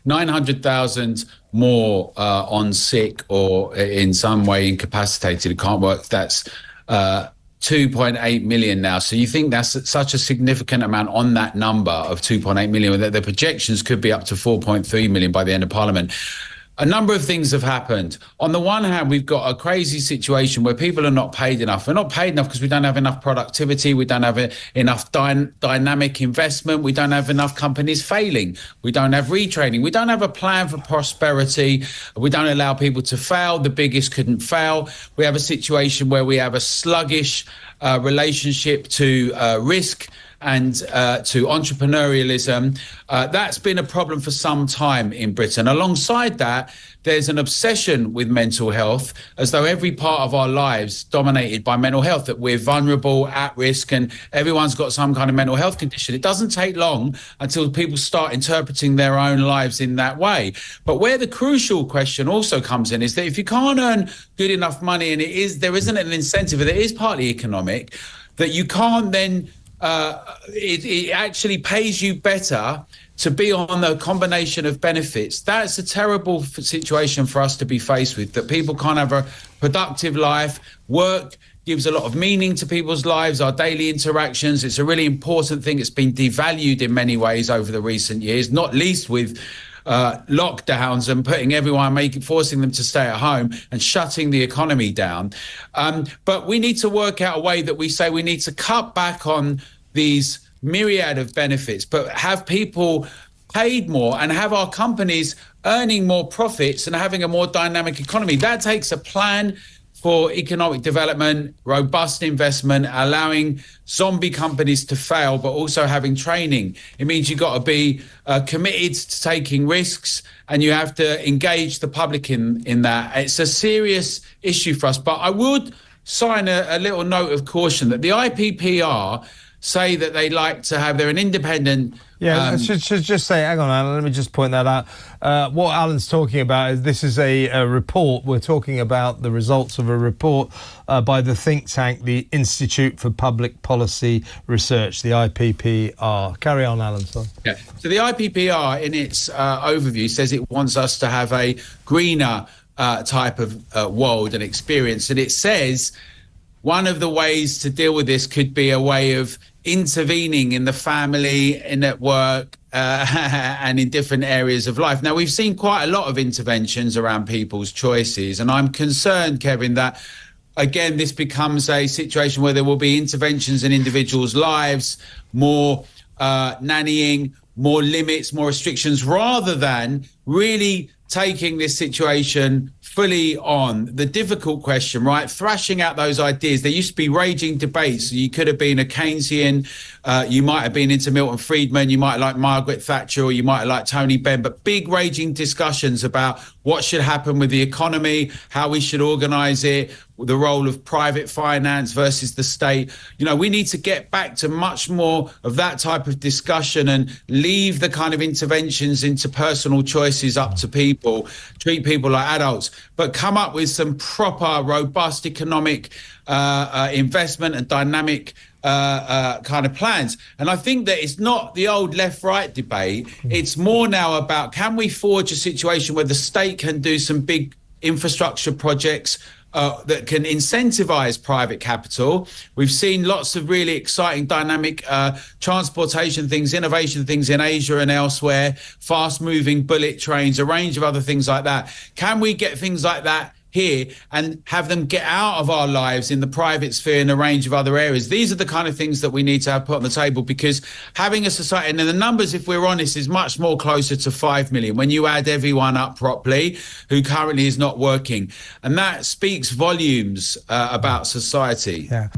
900,000 more on sick or in some way incapacitated who can't work. That's 2.8 million now. So you think that's such a significant amount on that number of 2.8 million, that the projections could be up to 4.3 million by the end of Parliament. A number of things have happened. On the one hand, we've got a crazy situation where people are not paid enough. We're not paid enough because we don't have enough productivity. We don't have enough dynamic investment. We don't have enough companies failing. We don't have retraining. We don't have a plan for prosperity. We don't allow people to fail. The biggest couldn't fail. We have a situation where we have a sluggish relationship to risk and to entrepreneurialism. That's been a problem for some time in Britain. Alongside that, there's an obsession with mental health, as though every part of our lives dominated by mental health, that we're vulnerable, at risk, and everyone's got some kind of mental health condition. It doesn't take long until people start interpreting their own lives in that way. But where the crucial question also comes in is that if you can't earn good enough money, and there isn't an incentive, and it is partly economic, that you can't then it actually pays you better to be on the combination of benefits. That's a terrible situation for us to be faced with, that people can't have a productive life. Work gives a lot of meaning to people's lives, our daily interactions. It's a really important thing. It's been devalued in many ways over the recent years, not least with lockdowns and putting everyone, forcing them to stay at home and shutting the economy down. But we need to work out a way that we say we need to cut back on these myriad of benefits, but have people paid more and have our companies earning more profits and having a more dynamic economy. That takes a plan for economic development, robust investment, allowing zombie companies to fail, but also having training. It means you've got to be committed to taking risks, and you have to engage the public in that. It's a serious issue for us. But I would sign a little note of caution that the IPPR say that they like to have, they're an independent... I should just say, hang on, Alan, let me just point that out. What Alan's talking about is this is a report. We're talking about the results of a report by the think tank, the Institute for Public Policy Research, the IPPR. Carry on, Alan. Sorry. Yeah. So the IPPR, in its overview, says it wants us to have a greener type of world and experience. And it says one of the ways to deal with this could be a way of intervening in the family, in at work, and in different areas of life. Now, we've seen quite a lot of interventions around people's choices, and I'm concerned, Kevin, that, again, this becomes a situation where there will be interventions in individuals' lives, more nannying, more limits, more restrictions, rather than really taking this situation fully on. The difficult question, right? Thrashing out those ideas. There used to be raging debates. You could have been a Keynesian, you might have been into Milton Friedman, you might like Margaret Thatcher, or you might like Tony Benn, but big raging discussions about what should happen with the economy, how we should organise it, the role of private finance versus the state. You know, we need to get back to much more of that type of discussion and leave the kind of interventions into personal choices up to people, treat people like adults, but come up with some proper, robust economic investment and dynamic kind of plans. And I think that it's not the old left-right debate. It's more now about, can we forge a situation where the state can do some big infrastructure projects that can incentivize private capital. We've seen lots of really exciting, dynamic transportation things, innovation things in Asia and elsewhere, fast-moving bullet trains, a range of other things like that. Can we get things like that here and have them get out of our lives in the private sphere in a range of other areas? These are the kind of things that we need to have put on the table, because having a society, and the numbers, if we're honest, is much more closer to 5 million when you add everyone up properly who currently is not working. And that speaks volumes about society. Yeah.